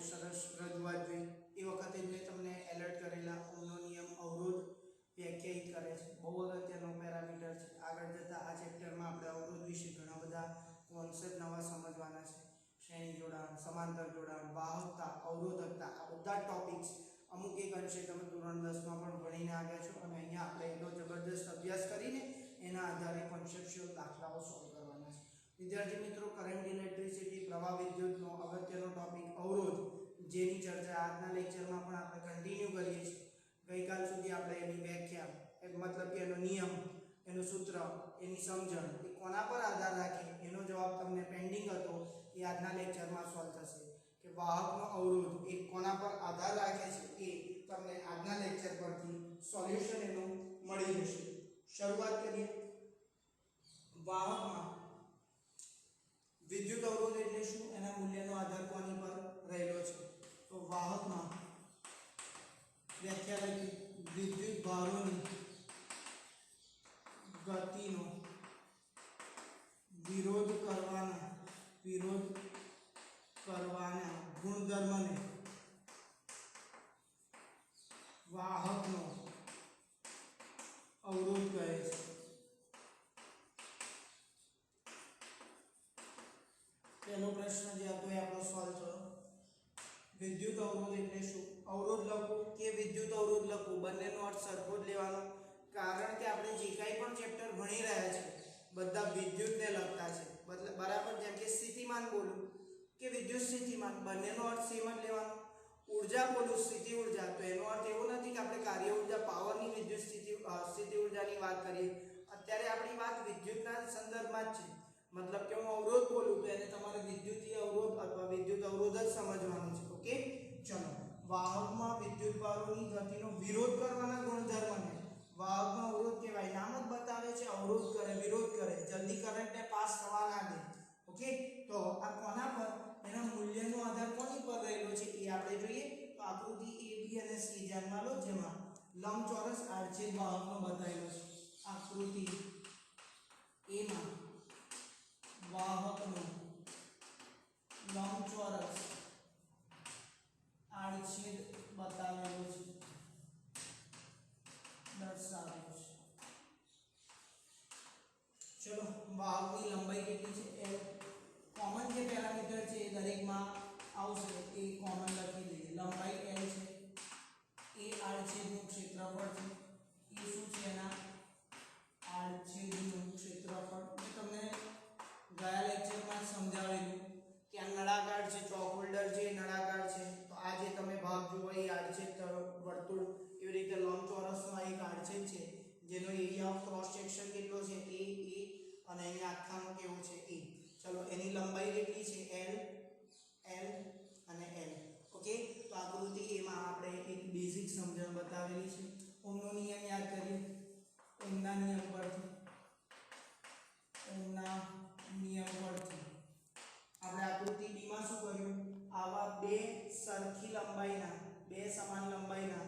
સરસ રજૂઆત જોઈ એ વખતે જ મેં તમને એલર્ટ કરેલા ઓમનો નિયમ અવરોધ વ્યાખ્યાયિત કરે છે, બહુ અગત્યનો પેરામીટર છે. આગળ જતાં આ ચેપ્ટરમાં આપણે અવરોધ વિશે ઘણા બધા કોન્સેપ્ટ નવા સમજવાના છે. શ્રેણી જોડાણ, સમાંતર જોડાણ, વાહકતા, અવરોધકતા, આ બધા ટોપિક્સ અમુક એક અંશે તમે ધોરણ 10 માં પણ ભણીને આવ્યા છો અને અહીંયા આપણે એનો જબરદસ્ત અભ્યાસ કરીને એના આધારે કોન્સેપ્ચ્યુઅલ દાખલાઓ સોલ્વ કરવાના છે. વિદ્યાર્થી મિત્રો, કરંટ ઇલેક્ટ્રિસિટી પ્રવાહ વિદ્યુતનો અગત્યનો ટોપિક અવરોધ, જેની ચર્ચા આજના લેક્ચરમાં પણ આપણે કન્ટિન્યુ કરીએ છીએ. ગઈકાલ સુધી આપણે એની વ્યાખ્યા મતલબ કે એનો નિયમ, એનું સૂત્ર, એની સમજણ એ કોના પર આધાર રાખે એનો જવાબ તમને પેન્ડિંગ હતો એ આજના લેક્ચરમાં સોલ્વ થશે. કે વાહકનો અવરોધ એ કોના પર આધાર રાખે છે એ તમને આજના લેક્ચર પરથી સોલ્યુશન એનું મળી જશે. શરૂઆત કરીએ. વાહકમાં વિદ્યુત અવરોધ એટલે શું, એના મૂલ્યનો આધાર કોની પર રહેલો છે? તો વાહકમાં વ્યાખ્યા લખી, વિદ્યુત ભારોની ગતિનો વિરોધ કરવાના ગુણધર્મને વાહકનો અવરોધ કહે છે. પહેલો પ્રશ્ન જે હતો એ આપણો સોલ્વ થયો. વિદ્યુત અવરોધ એટલે શું? અવરોધ લખવું કે વિદ્યુત અવરોધ લખવું બંનેનો અર્થ સરખો જ લેવાનો, કારણ કે આપણે જે કાંઈ પણ ચેપ્ટર ભણી રહ્યા છે બધા વિદ્યુતને લગતા છે. બરાબર, જેમ કે સ્થિતિમાન બોલું કે વિદ્યુત સ્થિતિમાન, બંનેનો અર્થ સેમ જ લેવાનો. ઉર્જા બોલું સ્થિતિ ઉર્જા, તો એનો અર્થ એવો નથી કે આપણે કાર્ય ઉર્જા પાવરની વિદ્યુત સ્થિતિ ઉર્જાની વાત કરીએ. અત્યારે આપણી વાત વિદ્યુતના સંદર્ભમાં જ છે. મતલબ કે હું અવરોધ બોલું તો એને તમારે વિદ્યુતીય અવરોધ અથવા વિદ્યુત અવરોધ જ સમજવાનું છે. ઓકે, ચલો. વાહકમાં વિદ્યુત ભારોની ગતિનો વિરોધ કરવાના ગુણધર્મને વાહકનો અવરોધ કહેવાય. નામ જ બતાવે છે, અવરોધ કરે, વિરોધ કરે, જલ્દી કરંટને પાસ થવા ના દે. ઓકે, તો આ કોના પર, એના મૂલ્યનો આધાર કોની પર રહેલો છે એ આપણે જોઈએ. તો આકૃતિ A, B અને C ધ્યાનમાં લો, જેમાં લંબચોરસ આડછેદ વાહકનો બતાવેલો છે. આકૃતિ A માં વાહકનો લંબચોરસ આડછેદ બતાવેલો છે, દર્શાવેલો છે. ચલો, વાહકની લંબાઈ કેટલી છે એ કોમન જે પેરામીટર છે એ દરેકમાં આવશે, એ કોમન લખી દઈએ. લંબાઈ L છે, એ આડછેદનું ક્ષેત્રફળ છે. એ શું છે? એના આડછેદનું ક્ષેત્રફળ. મેં તમને ગયા લેક્ચરમાં સમજાવેલું કે આ નળાકાર છે, ચોક હોલ્ડર છે, નળાકાર છે. તો આ જે તમે ભાગ જુઓ એ આડછેદ વર્તુળ, એવી રીતે લંબચોરસમાં એક આડછેદ છે જેનો એરિયા ઓફ ક્રોસ સેક્શન કેટલો છે? A અને અહીંયા આખાનો કેવો છે? A. ચલો, એની લંબાઈ કેટલી છે? L અને L. ઓકે, તો આકૃતિ A માં આપણે એક બેઝિક સમજણ બતાવેલી છે. ઓમનો નિયમ યાદ કરીએ. ઓમના નિયમ પરથી આપણે આકૃતિ B માં શું કર્યું? આવા બે સરખી લંબાઈના, બે સમાન લંબાઈના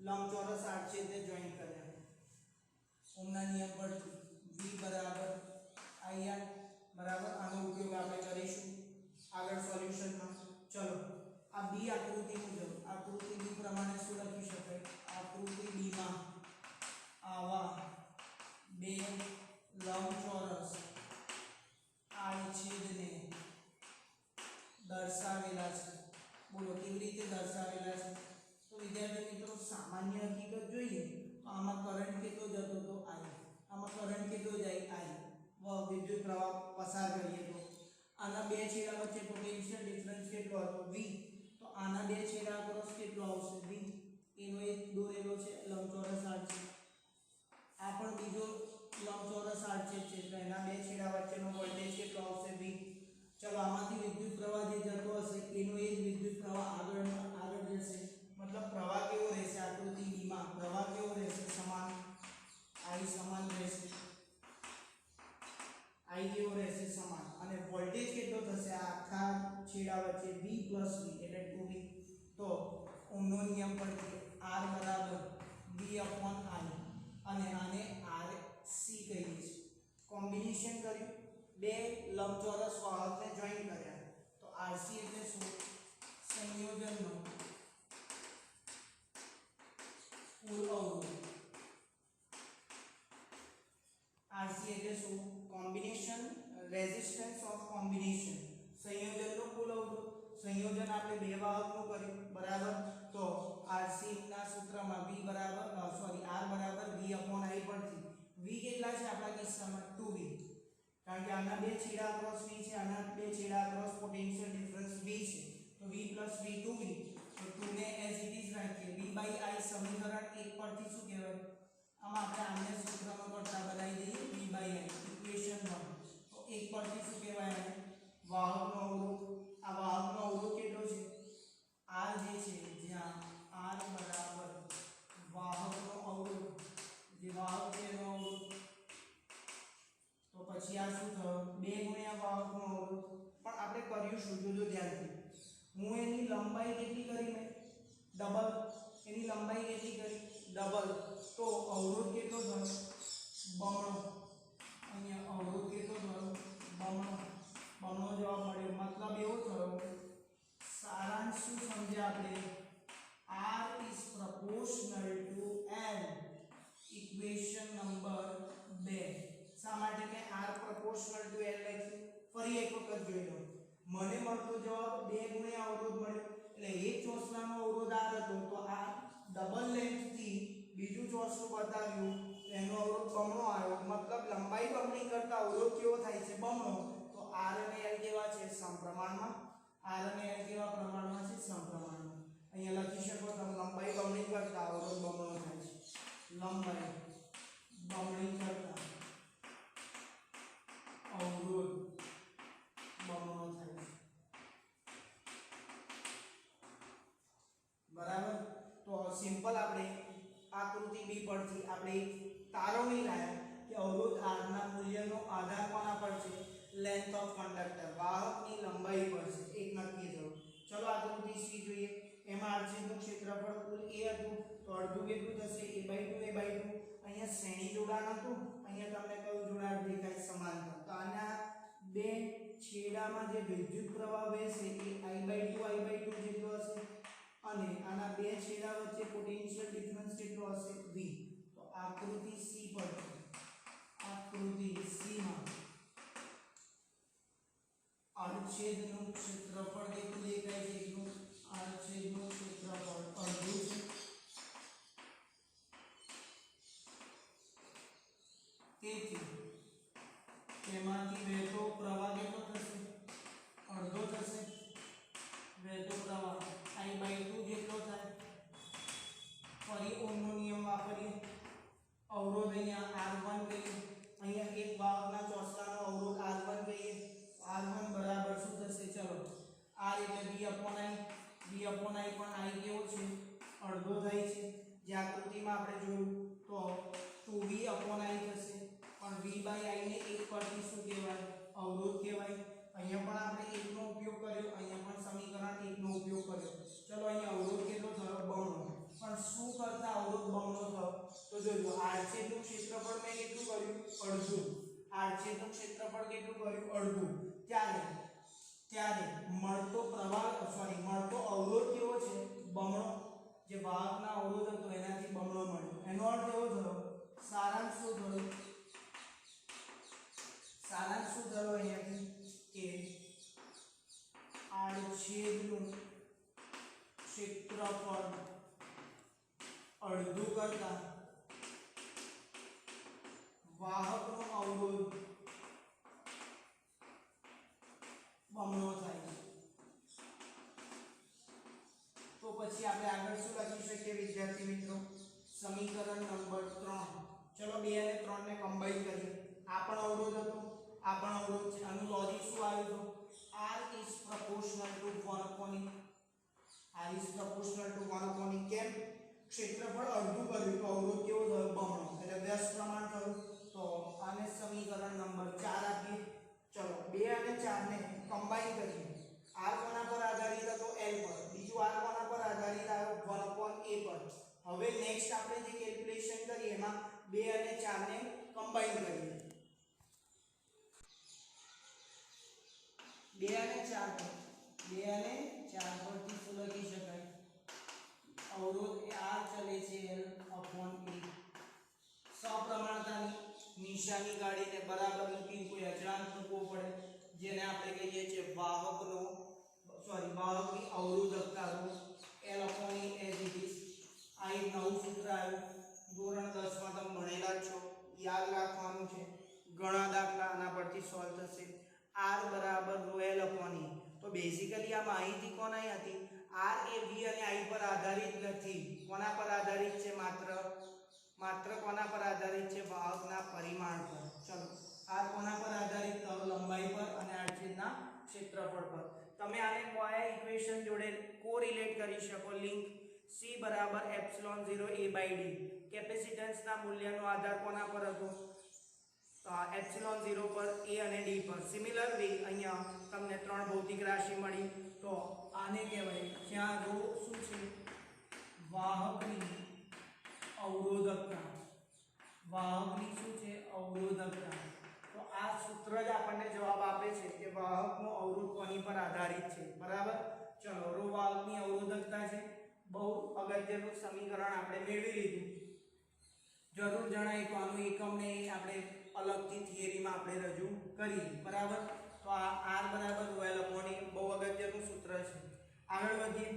લંબચોરસ આડછેદને જોઈન્ટ કર્યા. ઓમના નિયમ પરથી V બરાબર IR બરાબર, આનો ઉપયોગ આપણે કરીશું આગળ સોલ્યુશનમાં. ચલો, આ B આકૃતિ મુજબ, આકૃતિ B પ્રમાણે શું લખી શકાય? આકૃતિ B માં આવા બે લંબચોરસ આડછેદને દર્શાવેલા છે. બોલો, કેવી રીતે દર્શાવેલા છે? તો વિદ્યાર્થી મિત્રો, સામાન્ય હકીકત જોઈએ તો આમાં કરંટ કેટલો જતો હતો? I. આમાં કરંટ કેટલો જાય? I. વિદ્યુત પ્રવાહ પસાર કરીએ તો આના બે છેડા વચ્ચે પોટેન્શિયલ ડિફરન્સ કેટલો હતો? V. તો આના બે છેડા અક્રોસ કેટલો આવશે? V. એનો એક દોરેલો છે લંબચોરસ આડછેદ. આ પણ બીજો લંબચોરસ આડછેદ છે, તો એના બે છેડા વચ્ચેનો વોલ્ટેજ કેટલો આવશે? V. ચલો, આમાંથી વિદ્યુત પ્રવાહ જે જતો હશે એનો એ જ વિદ્યુત પ્રવાહ આગળ જશે. મતલબ પ્રવાહ કેવો રહેશે? આકૃતિ B માં પ્રવાહ કેવો રહેશે? સમાન. I સમાન રહેશે. I કેવો રહેશે? સમાન. અને વોલ્ટેજ કેટલો થશે આ આખા છેડા વચ્ચે? V + V એટલે 2V. તો ઓહમનો નિયમ પરથી R બરાબર V/I અને આને RC કહીએ છીએ. કોમ્બિનેશન કર્યું, બે લંબચોરસ વાહકને જોઈન્ટ કર્યા. તો RC એટલે શું? સંયોજક સંયોજન આપણે બે વાહકનું કર્યું બરાબર તો RC ના સૂત્રમાં v બરાબર R બરાબર v upon I પરથી v કેટલા છે આપણા કિસ્સામાં 2v કારણ કે આના બે છેડા ક્રોસ v છે આના બે છેડા ક્રોસ પોટેન્શિયલ ડિફરન્સ v છે તો v + v 2v તો 2 ને એઝ ઇટ ઇઝ રાખીએ v/i સમીકરણ 1 પરથી શું કહેવાય આમાં આપણે આને સૂત્રમાં કરતા બનાવી દઈએ v/i ઇક્વેશન 1 તો 1 પરથી શું કહેવાય વાહકનો અવરોધ આ વાહકનો અવરોધ કેટલો છે r જે છે જ્યાં r બરાબર વાહકનો અવરોધ જે વાહક છે એનો અવરોધ તો પછી આ શું થયું 2 ગુણ્યા વાહકનો અવરોધ પણ આપણે કર્યું શું જોજો ધ્યાનથી હું એની લંબાઈ કેટલી કરી મેં ડબલ એની લંબાઈ કેટલી કરી ડબલ તો અવરોધ કેટલો થયો બમણો અહીંયા અવરોધ કેટલો થયો બમણો જવાબ મળ્યો મતલબ એવો થયો સારાંશ શું સમજ્યા આપણે r is proportional to l equation number 2 શા માટે કે r proportional to l લખ્યું ફરી એક વખત જોઈ લો મને મળતો જવાબ 2 ગુણ્યા અવરોધ મળ્યો એટલે એક ચોસલાનો અવરોધ r હતો તો આ ડબલ લેન્થ થી બીજું ચોસલું બતાવ્યું એનો અવરોધ બમણો આવ્યો મતલબ લંબાઈ બમણી કરતા અવરોધ કેવો થાય છે બમણો તો r અને l કેવા છે સમપ્રમાણમાં r અને l કેવા પ્રમાણમાં છે સમપ્રમાણમાં અહીંયા લખી શકો તમે લંબાઈ બમણી કરતા અવરોધ બમણો થાય છે લંબાઈ બમણી કરતા અવરોધ બમણો થાય છે બરાબર તો સિમ્પલ આપણે આકૃતિ b પરથી આપણે તારવણી લાયા કે અવરોધ r ના મૂલ્યનો આધાર કોના પર છે લેન્થ ઓફ કંડક્ટર વાહકની લંબાઈ પર છે એક નક્કી થયો ચલો આકૃતિ c જોઈએ એમાં r છેદનું ક્ષેત્રફળ કુલ a હતું તો અડધું કેટલું થશે a/2 અહીંયા શ્રેણી જોડાણ હતું અહીંયા તમને કયું જોડાણ દેખાય સમાંતર તો આના બે છેડામાં જે વિદ્યુત પ્રવાહ વહેશે એ I/2 જેટલો હશે અને આના બે છેડા વચ્ચે પોટેન્શિયલ ડિફરન્સ કેટલો હશે v તો આકૃતિ c પર આકૃતિ c માં આડછેદનું ક્ષેત્રફળ કેટલું દેખાય છે એટલું આડછેદનું ક્ષેત્રફળ અડધું છે તેથી તેમાંથી વહેતો પ્રવાહ કેટલો થશે અડધો થશે વહેતો પ્રવાહ I/2 જેટલો થાય ફરી ઓહમનો નિયમ વાપરીએ અવરોધ અહીંયા R1 કહીએ અહીંયા એક વાહકના ચોસલાનો અવરોધ R1 કહીએ R1 બરાબર શું થશે ચલો R એટલે v/i પણ I કેવો છે અડધો થાય છે જે આકૃતિમાં આપણે જોયું તો 2v/i થશે પણ v/i ને 1 પરથી શું કહેવાય અવરોધ કહેવાય અહીંયા પણ આપણે 1 નો ઉપયોગ કર્યો અહીંયા પણ સમીકરણ 1 નો ઉપયોગ કર્યો ચલો અહીંયા અવરોધ કેટલો થયો બમણો પણ શું કરતા અવરોધ બમણો થયો તો જોજો આડછેદનું ક્ષેત્રફળ મેં કેટલું કર્યું અડધું આડછેદનું ક્ષેત્રફળ કેટલું કર્યું અડધું ત્યારે મળતો અવરોધ કેવો છે બમણો જે વાહકના અવરોધ હતો એનાથી બમણો મળ્યો એનો અર્થ એવો થયો સારાંશ શું થયો અહીંયાથી કે આડછેદનું ક્ષેત્રફળ અડધું કરતા વાહકનો અવરોધ બમણો થાય છે તો પછી આપણે આગળ શું લખી શકીએ વિદ્યાર્થી મિત્રો સમીકરણ નંબર 3 ચલો 2 અને 3 ને કમ્બાઈન કરીએ આ પણ અવરોધ હતો આ પણ અવરોધ છે આનું લોજિક શું આવ્યું r is proportional to 1/e r is proportional to 1/e કેમ ક્ષેત્રફળ અડધું કર્યું તો અવરોધ કેવો થયો બમણો એટલે વ્યસ્ત પ્રમાણ થયું તો આને સમીકરણ નંબર 4 આપીએ ચલો 2 અને 4 ને કમ્બાઈન કરીએ r કોના પર આધારિત હતો l પર બીજું r કોના પર આધારિત આવ્યો 1/a પર હવે નેક્સ્ટ આપણે જે કેલ્ક્યુલેશન કરીએ એમાં 2 અને 4 ને કમ્બાઈન કરીએ 2 અને 4 પરથી શું લખી શકાય અવરોધ એ r ચલે છે l/a સપ્રમાણતાની નિશાની કાઢીને બરાબર મૂકીને કોઈ અચળાંક મૂકવો પડે જેને આપણે કહીએ છીએ વાહકનો સોલ્વ થશે r બરાબર ρl / e તો બેઝિકલી આ માહિતી કોની હતી r એ v અને i પર આધારિત નથી કોના પર આધારિત છે માત્ર કોના પર આધારિત છે વાહકના પરિમાણ પર ચલો r કોના પર આધારિત લંબાઈ પર અને r છેદના ક્ષેત્રફળ પર તમે આને કયા ઇક્વેશન જોડે કોરિલેટ કરી શકો લિંક c બરાબર ε0 a/d કેપેસિટન્સના મૂલ્યનો આધાર કોના પર હતો ε0 પર a અને d પર સિમિલર વે અહીંયા તમને ત્રણ ભૌતિક રાશિ મળી તો આને કહેવાય જ્યાં ρ શું છે વાહકની અવરોધકતા શું છે અવરોધકતા તો આ સૂત્ર જ આપણને જવાબ આપે છે કે વાહકનો અવરોધ કોની પર આધારિત છે બરાબર ચલો ρ વાહકની અવરોધકતા છે બહુ અગત્યનું સમીકરણ આપણે મેળવી લીધું જરૂર જણાય તો આનું એકમને આપણે અલગથી થિયરીમાં આપણે રજૂ કરીએ બરાબર તો આ r બરાબર ρl / e બહુ અગત્યનું સૂત્ર છે આગળ વધીએ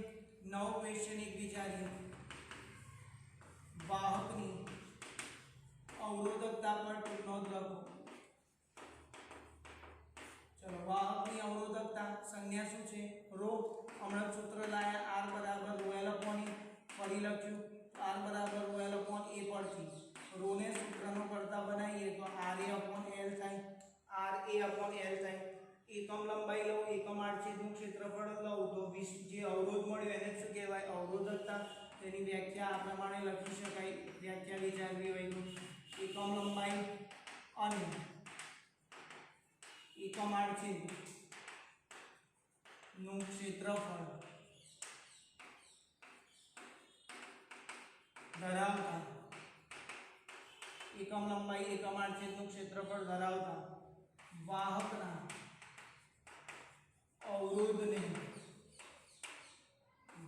નવો ક્વેશ્ચન એક વિચારીએ વાહકની અવરોધકતા પર નોંધ લખો ચલો વાહકની અવરોધકતા સંજ્ઞા શું છે ρ હમણાં સૂત્ર લાયા r બરાબર ρl / e ફરી લખ્યું r બરાબર ρl / e પરથી ρ ને સૂત્રનો કરતા બનાવીએ તો ra / l થાય એકમ લંબાઈ લઉં એકમ આડછેદનું ક્ષેત્રફળ લઉં તો જે અવરોધ મળ્યો એને શું કહેવાય અવરોધકતા તેની વ્યાખ્યા આ પ્રમાણે લખી શકાય વ્યાખ્યા વિચારવી હોય તો એકમ લંબાઈ અને એકમ આડછેદનું ક્ષેત્રફળ ધરાવતા એકમ લંબાઈ એકમ આડછેદનું ક્ષેત્રફળ ધરાવતા વાહકના અવરોધને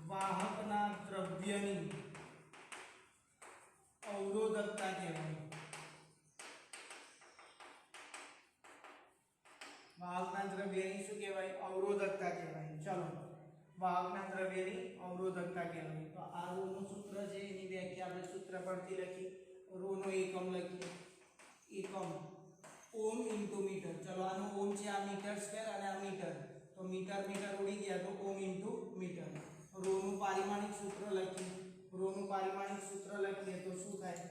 વાહકના દ્રવ્યની અવરોધકતા કહેવાય વાહકના દ્રવ્યની શું કહેવાય અવરોધકતા કહેવાય ચલો વાહકના દ્રવ્યની અવરોધકતા કહેવાય તો આ ρ નું સૂત્ર છે એની વ્યાખ્યા આપણે સૂત્ર પરથી લખી ρ નો એકમ લખીએ એકમ ઓમ ઇન્ટુ મીટર ચલો આનું ઓમ છે આ મીટર સ્ક્વેર અને આ મીટર તો મીટર ઉડી ગયા તો ઓમ ઇન્ટુ મીટર ρ નું પારિમાણિક સૂત્ર લખીએ તો શું થાય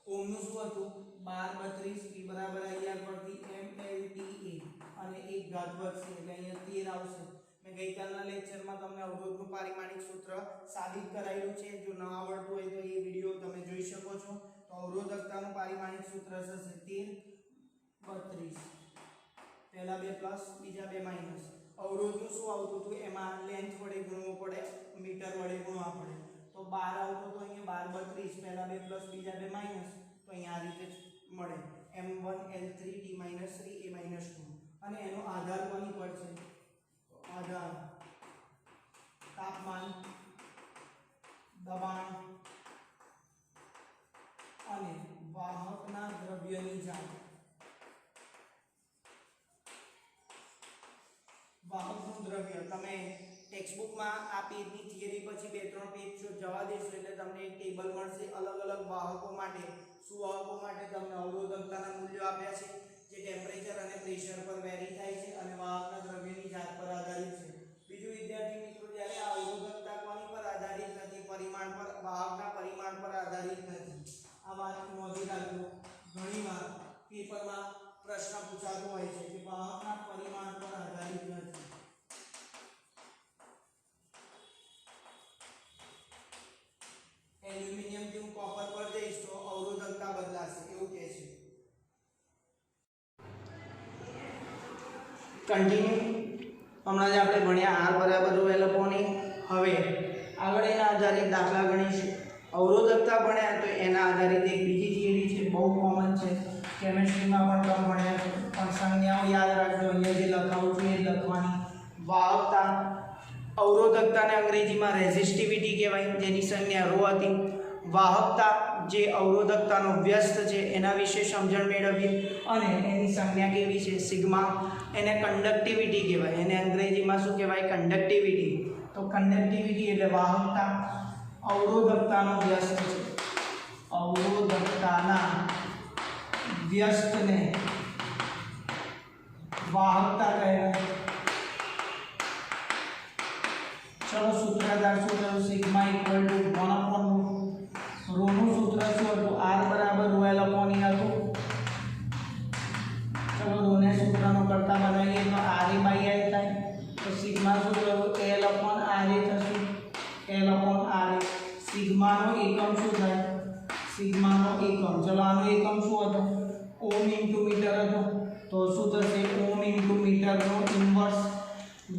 ઓમ નું શું હતું 1232 p બરાબર અહીંયા પરથી mLTA અને 1 ઘાત વધશે એટલે અહીંયા 13 આવશે મેં ગઈકાલના લેક્ચરમાં તમને અવરોધનું પારિમાણિક સૂત્ર સાબિત કરાયું છે જો ન આવડતું હોય તો એ વિડિયો તમે જોઈ શકો છો તો અવરોધકતાનું પારિમાણિક સૂત્ર થશે 1332 પહેલા બે પ્લસ બીજા બે માઈનસ અવરોધનું શું આવતું હતું એમાં લેન્થ વડે ગુણવું પડે મીટર વડે ગુણવા પડે તો 12 આવતો તો અહીંયા 1232 પહેલા બે પ્લસ બીજા બે માઈનસ તો અહીંયા આ રીતે મળે m1 l3 t - 3 a - 2 અને એનો આધાર કોની પર છે આધાર તાપમાન દબાણ અને વાહકના દ્રવ્યની જાત વાહકનું દ્રવ્ય તમે ટેક્સ્ટબુકમાં આ પેજની થિયરી પછી 2-3 પેજ જવા દેશો એટલે તમને એક ટેબલ મળશે અલગ અલગ વાહકો માટે સુવાહકો માટે તમને અવરોધકતાના મૂલ્યો આપ્યા છે જે ટેમ્પરેચર અને પ્રેશર પર વેરી થાય છે અને વાહકના દ્રવ્યની જાત પર આધારિત છે બીજું વિદ્યાર્થી મિત્રો જ્યારે આ અવરોધકતા કોની પર આધારિત નથી પરિમાણ પર વાહકના પરિમાણ પર આધારિત નથી આ વાત નોંધી રાખજો ઘણીવાર પેપરમાં પ્રશ્ન પૂછાતો હોય છે કે વાહકના પરિમાણ પર આધારિત નથી એલ્યુમિનિયમ થી હું કોપર પર જઈશ તો અવરોધકતા બદલાશે એવું કહે છે કન્ટિન્યુ હમણાં જ આપણે ભણ્યા r બરાબર ρl / e હવે આગળ એના આધારિત દાખલા ગણીશું અવરોધકતા ભણ્યા તો એના આધારિત એક બીજી થિયરી છે બહુ કોમન છે કેમિસ્ટ્રીમાં પણ તમે ભણ્યા છો પણ સંજ્ઞાઓ યાદ રાખજો અહીંયા જે લખાવું છું એ લખવાની વાહકતા અવરોધકતાને અંગ્રેજીમાં રેઝિસ્ટિવિટી કહેવાય જેની સંજ્ઞા ρ હતી વાહકતા જે અવરોધકતાનો વ્યસ્ત છે એના વિશે સમજણ મેળવીએ અને એની સંજ્ઞા કેવી છે સિગ્મા એને કંડક્ટિવિટી કહેવાય એને અંગ્રેજીમાં શું કહેવાય કંડક્ટિવિટી તો કંડક્ટિવિટી એટલે વાહકતા અવરોધકતાનો વ્યસ્ત છે અવરોધકતાના વ્યસ્તને વાહકતા કહેવાય। ચલો સૂત્રધાર શું થયું સિગ્મા ઇક્વલ ટુ 1/ρ રો નું સૂત્ર શું હતું r બરાબર ρ l upon e હતું। ચલો રો ને સૂત્રનો કરતા બનાવીએ તો r e by l થાય તો સિગ્મા શું થયું l upon r e થશે l upon r e sigma નો એકમ શું થાય સિગ્મા નો એકમ ચલો આનો એકમ શું હતો ઓમ ઇન્ટુ મીટર હતો તો શું થશે ઓમ ઇન્ટુ મીટર નો ઇન્વર્સ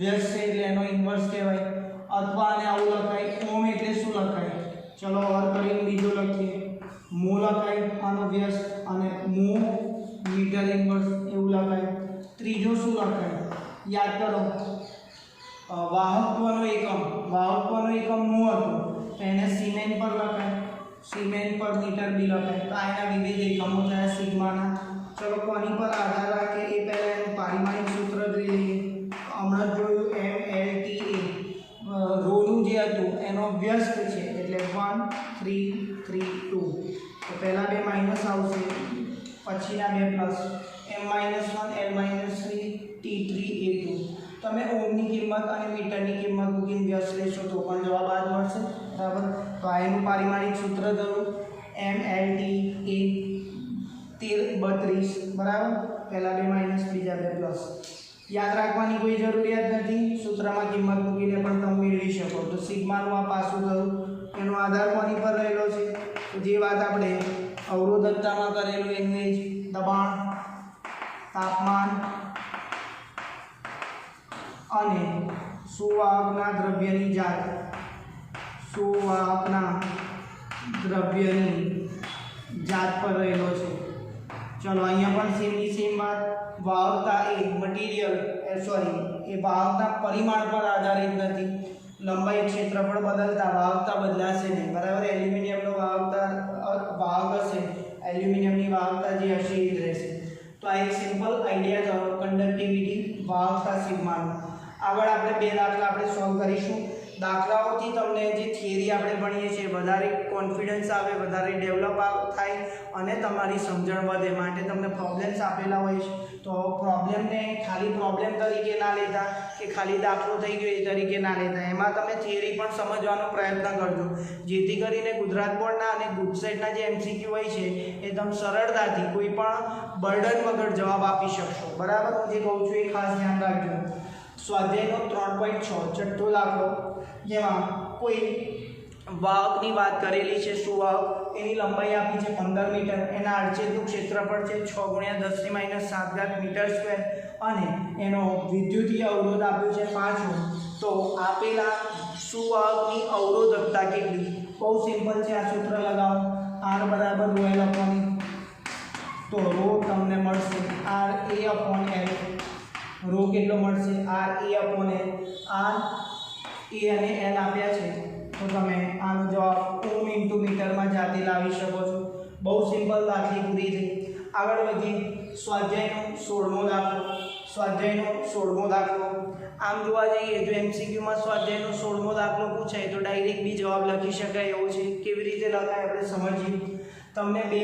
વ્યસ્ત છે એટલે એનો ઇન્વર્સ કહેવાય अथवा ने आउ लखाय ओम એટલે શું લખાય ચલો ઓર કરીને બીજો લખીએ મો લખાય આનો વ્યસ્ત અને મો મીટર ઇન્વર્સ એવું લખાય ત્રીજો શું લખાય યાદ કરો વાહકત્વનો એકમ મો હતો તો એને સિમેન્ટ પર લખાય સિમેન્ટ પર મીટર બી લખાય તો આના વિવિધ એકમો થયા સિગ્માના ચલો કોની પર આધાર રાખે એ પહેલા એનું પારિમાણિક સૂત્ર જોઈ લઈએ હમણાં જોયું MLTA રો નું જે હતું એનો વ્યસ્ત છે એટલે 1 3 3 2 તો પહેલા બે માઈનસ આવશે પછીના બે plus m - 1 l - 3 t3 a2 તમે ઓમની કિંમત અને મીટરની કિંમત મૂકીને વ્યસ્ત લેશો તો પણ જવાબ આ જ મળશે બરાબર તો આ એનું પારિમાણિક સૂત્ર ધરું MLTA 1332 બરાબર પહેલા બે માઈનસ બીજા બે પ્લસ याद रखवानी कोई जरूरियात नहीं सूत्रमां किंमत मूकीने पण તમે મેળવી શકો તો સિગ્માનું આ પાસું થયું એનો આધાર કોની પર રહેલો છે તો જે વાત આપણે અવરોધકતામાં કરેલું એનું જ દબાણ તાપમાન અને સુવાહકના દ્રવ્યની જાત પર રહેલો છે चलो अहीं पण सेम बात वाहकता ए मटीरियल ए वाहकता परिमाण पर आधारित नहीं लंबाई क्षेत्रफल बदलता वाहकता बदलाशे नहीं बराबर एल्युमिनियम नो वाहक हशे एल्युमिनियम की वाहकता जे हशे ए ज रहेशे तो आ एक सिंपल आइडिया जो कंडक्टिविटी वाहकता सिग्मा आगळ आपणे बे दाखला आपणे सॉल्व करीशुं दाखलाओथी तमने जे थियरी आपणे भणीए छीए वधारे कॉन्फिडन्स आवे वधारे डेवलप थाय अने तमारी समजण वधे माटे तमने प्रॉब्लेम्स आपेला होय छे तो प्रॉब्लेम ने खाली प्रॉब्लेम तरीके ना लेता के खाली दाखलो थई गयो ए तरीके ना लेता एमां तमे थियरी पण समजવાનો प्रयत्न करजो जेथी करीने गुजरात बोर्डना अने गुजसेटना जे एमसीक्यू होय छे एकदम सरळताथी कोई पण बर्डन वगर जवाब आपी शकशो बराबर हुं जे कहूं छुं ए खास ध्यान राखजो स्वाध्यायનો 3.6 छठ્ઠો દાખલો જેમાં કોઈ વાહકની વાત કરેલી છે સુવાહક એની લંબાઈ આપી છે 15 મીટર એના આડછેદનું ક્ષેત્રફળ છે 6 × 10⁻⁷ મીટર સ્ક્વેર અને એનો વિદ્યુતીય અવરોધ આપ્યો છે 5 ઓહ્મ તો આપેલા સુવાહકની અવરોધકતા કેટલી બહુ સિમ્પલ છે આ સૂત્ર લગાવો R બરાબર ρl/e તો ρ તમને મળશે RA/L रो કેટલો મળશે RA/L R A અને L આપ્યા છે તો તમે આનો જવાબ ઓમ ઇન્ટુ મીટરમાં જાતે લાવી શકો છો બહુ સિમ્પલ દાખલી પૂરી થઈ આગળ વધી સ્વાધ્યાયનો 16મો દાખલો આમ જોવા જઈએ જો એમસીક્યુમાં સ્વાધ્યાયનો 16મો દાખલો પૂછાય તો ડાયરેક્ટ બી જવાબ લખી શકાય એવો છે કેવી રીતે લખાય આપણે સમજીએ તમને બે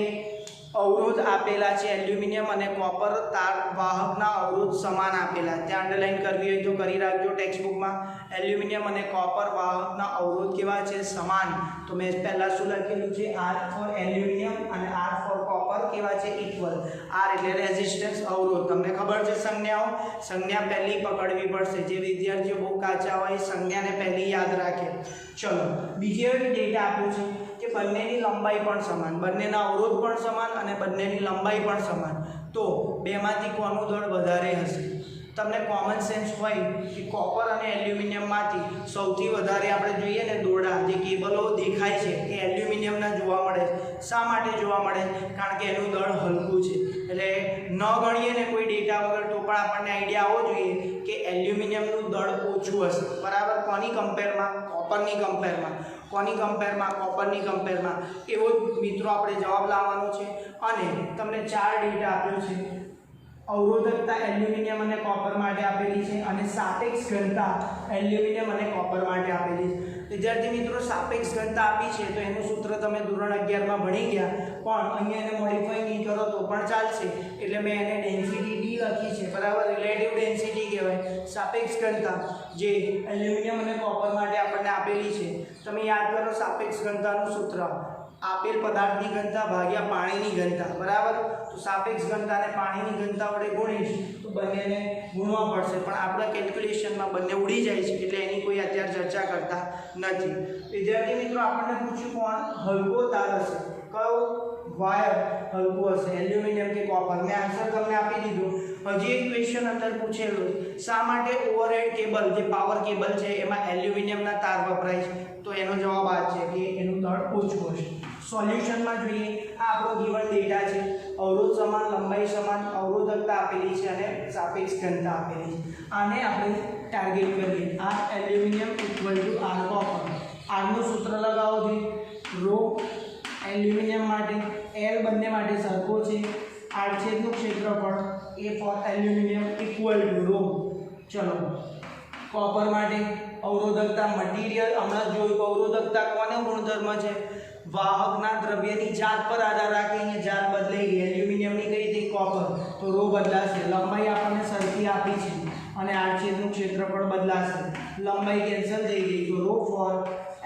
अवरोध आपेला है एल्युमिनियम और कॉपर तार वाहकना अवरोध समान आपेला त्या अंडरलाइन करवी होय तो करी राखजो टेक्स्टबुक में एल्युमिनियम और कॉपर वाहकना अवरोध केवा छे समान तो मैं पहला शुं लखेलुं छे R फॉर एल्युमिनियम और R फॉर कॉपर केवा छे इक्वल R एटले रेजिस्टन्स अवरोध तमने खबर छे संज्ञा पहली पकड़वी पड़शे जे विद्यार्थीओ बहु काचा होय संज्ञा ने पहली याद राखे चलो बीजे डेटा आप्यो छे कि बंनेनी लंबाई पण समान बंनेना अवरोध पण समान अने बंनेनी लंबाई पण समान तो बेमांथी कोनुं दळ वधारे हशे तमने कॉमन सेन्स होय कि कॉपर अने एल्युमिनियम मांथी सौथी वधारे आपणे जोईए ने दोरडा जे केबलो देखाय छे ए एल्युमिनियमना जोवा मळे शा माटे जोवा मळे कारण के एनुं दळ हलकुं छे एटले न गणीए ने कोई डेटा वगर तो पण आपणे आइडिया आवो जोईए कि एल्युमिनियमनुं दळ ओछुं हशे बराबर कोनी कम्पेरमां कॉपरनी कम्पेरमां कोनी कम्पेरमां कॉपरनी कम्पेरमां एवो मित्रों आपणे जवाब लावવાનો છે અને તમને 4 ડેટા આપ્યો છે અવરોધકતા એલ્યુમિનિયમ અને કોપર માટે આપેલી છે અને સાપેક્ષ ઘનતા એલ્યુમિનિયમ અને કોપર માટે આપેલી છે. વિદ્યાર્થી મિત્રો સાપેક્ષ ઘનતા આપી છે તો એનું સૂત્ર તમે ધોરણ 11 માં ભણી ગયા, પણ અહીંયા એને મોડિફાઈ નહીં કરો તો પણ ચાલશે. એટલે મેં એને ડેન્સિટી D લખી છે, બરાબર. રિલેટિવ ડેન્સિટી કહેવાય સાપેક્ષ ઘનતા, જે એલ્યુમિનિયમ અને કોપર માટે આપણને આપેલી છે. તમે યાદ કરો સાપેક્ષ ઘનતાનું સૂત્ર આપેલ પદાર્થની ઘનતા ભાગ્યા પાણીની ઘનતા, બરાબર. તો સાપેક્ષ ઘનતાને પાણીની ઘનતા વડે ગુણીશ તો બંનેને ગુણવા પડશે, પણ આપણા કેલ્ક્યુલેશનમાં બંને ઉડી જાય છે એટલે એની કોઈ અત્યારે ચર્ચા કરતા નથી. વિદ્યાર્થી મિત્રો આપણને પૂછ્યું કોણ હલકો તાર હશે, કયો વાયર હલકો હશે, એલ્યુમિનિયમ કે કોપર. મેં આન્સર તમને આપી દીધો. હજી એક ક્વેશ્ચન અંદર પૂછેલું, શા માટે ઓવરહેડ કેબલ જે પાવર કેબલ છે એમાં એલ્યુમિનિયમના તાર વપરાય છે? તો એનો જવાબ આ છે કે એનું દળ ઓછું હશે. સોલ્યુશનમાં જોઈએ, આ આપણો ગિવન ડેટા છે. અવરોધ સમાન, લંબાઈ સમાન, અવરોધકતા આપેલી છે અને સાપેક્ષ ઘનતા આપેલી છે. આને આપણે ટાર્ગેટ કરીએ. R aluminium = R copper. R નું સૂત્ર લગાવો જોઈએ. રો એલ્યુમિનિયમ માટે, L બંને માટે સરખો છે. R છેદનું ક્ષેત્રફળ A ફોર એલ્યુમિનિયમ = રો. ચલો કોપર માટે અવરોધકતા મટીરીયલ, હમણાં જોયું અવરોધકતા કોનો ગુણધર્મ છે? વાહકના દ્રવ્યની જાત પર આધાર રાખે. અહીંયા જાત બદલાઈ ગઈ, એલ્યુમિનિયમની કઈ હતી? કોપર. તો રો બદલાશે. લંબાઈ આપણને સરખી આપી છે અને R છેદનું ક્ષેત્રફળ બદલાશે. લંબાઈ કેન્સલ થઈ ગઈ, તો rho for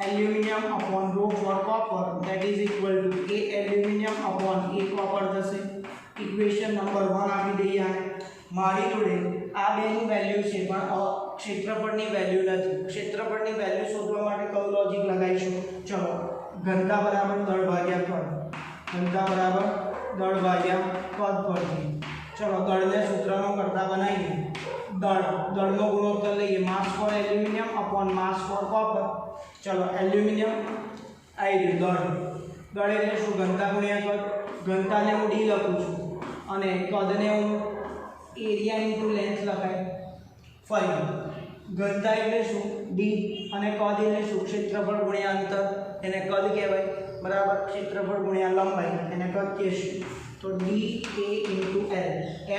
aluminium upon rho for copper that is equal to A aluminium upon A copper થશે. ઇક્વેશન નંબર 1 આપી દઈએ આને. મારી જોડે આ બેનું વેલ્યુ છે પણ ક્ષેત્રફળની વેલ્યુ નથી. ક્ષેત્રફળની વેલ્યુ શોધવા માટે કયું લોજિક લગાવીશું? ચલો ઘનતા બરાબર દળ ભાગ્યા કદ, ઘનતા બરાબર દળ ભાગ્યા કદ પરથી. ચલો દળને સૂત્રનો કરતા બનાવીએ. દળનો ગુણોત્તર લઈએ, માસ ફોર એલ્યુમિનિયમ અપોન માસ ફોર કોપર. ચલો એલ્યુમિનિયમ આવી રહ્યું દળ એટલે શું? ઘનતા ગુણ્યા કદ. ઘનતાને હું D લખું છું અને કદને હું એરિયા ઇન્ટુ લેન્થ લખાય. ફરી ઘનતા એટલે શું? D અને કદ એટલે શું? ક્ષેત્રફળ ગુણ્યા અંતર, એને કદ કહેવાય, બરાબર. ક્ષેત્રફળ ગુણ્યા લંબાઈ, એને કદ કહેશું. તો D A into L.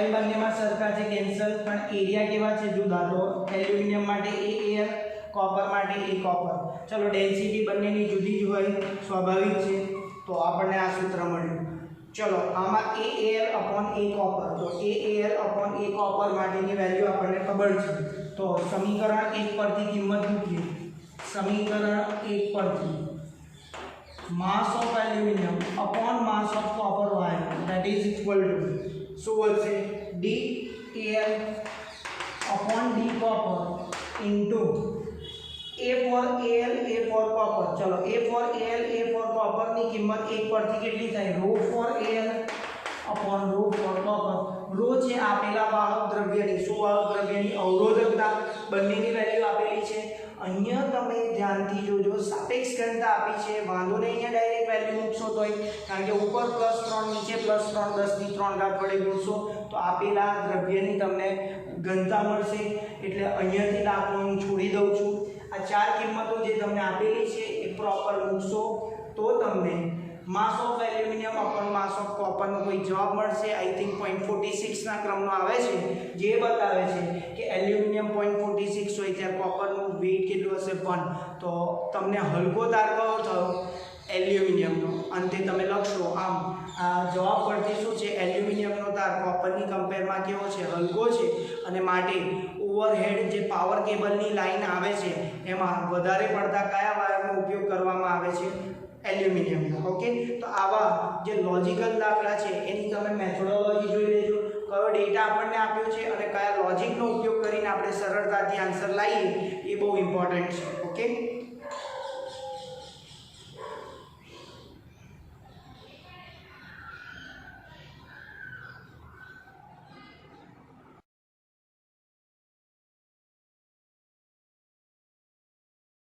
L બંનેમાં સરખા છે, કેન્સલ, પણ એરિયા કેવા છે? જુદા. તો એલ્યુમિનિયમ માટે AAL, કોપર માટે A કોપર. ચલો ડેન્સિટી બંનેની જુદી જ હોય, સ્વાભાવિક છે. તો આપણને આ સૂત્ર મળ્યું. ચલો આમાં AAL અપોન A કોપર, તો AAL અપોન A કોપર માટેની વેલ્યુ આપણને ખબર છે. તો સમીકરણ 1 પરથી કિંમત મૂકીએ. સમીકરણ 1 પરથી માસ of aluminium upon mass of copper wire that is equal to શું વધશે? DAL upon D copper into A for AL A for copper. ચલો A for AL A for copper ની કિંમત 1 પરથી કેટલી થાય? Rho for AL upon rho for copper. Rho છે આપેલા વાહક દ્રવ્યની, શું વાહક દ્રવ્યની? અવરોધકતા. બંનેની વેલ્યુ આપેલી છે. અહીંયા તમે ધ્યાનથી જોજો, સાપેક્ષ ઘનતા આપી છે, વાંધો નહીં અહીંયા ડાયરેક્ટ વેલ્યુ મૂકશો તોય, કારણ કે ઉપર +3 નીચે +3 10 ની 3 ઘાત વડે ગુણશો તો આપેલા દ્રવ્યની તમને ઘનતા મળશે. એટલે અહીંયાથી દાખલો હું છોડી દઉં છું. આ ચાર કિંમતો જે તમને આપેલી છે એ પ્રોપર મૂકશો તો તમને mass of aluminium upon mass of copper નો કોઈ જવાબ મળશે. આઈ થિંક 0.46 ના ક્રમનો આવે છે, જે બતાવે છે કે એલ્યુમિનિયમ 0.46 હોય ત્યારે કોપરનું વેઇટ કેટલું હશે? 1. તો તમને હલકો તાર કયો થયો? એલ્યુમિનિયમનો. અંતે તમે લખશો. આમ આ જવાબ પરથી શું છે? એલ્યુમિનિયમનો તાર કોપરની કમ્પેરમાં કેવો છે? હલકો છે. અને માટે ઓવરહેડ જે પાવર કેબલની લાઈન આવે છે એમાં વધારે પડતા કયા વાયરનો ઉપયોગ કરવામાં આવે છે? એલ્યુમિનિયમનો. ઓકે, તો આવા જે લોજિકલ દાખલા છે એની તમે મેથોડોલોજી જોઈ લેજો. કયો ડેટા આપણને આપ્યો છે અને કયા લોજિકનો ઉપયોગ કરીને આપણે સરળતાથી આન્સર લાવીએ એ બહુ ઇમ્પોર્ટન્ટ છે. ઓકે.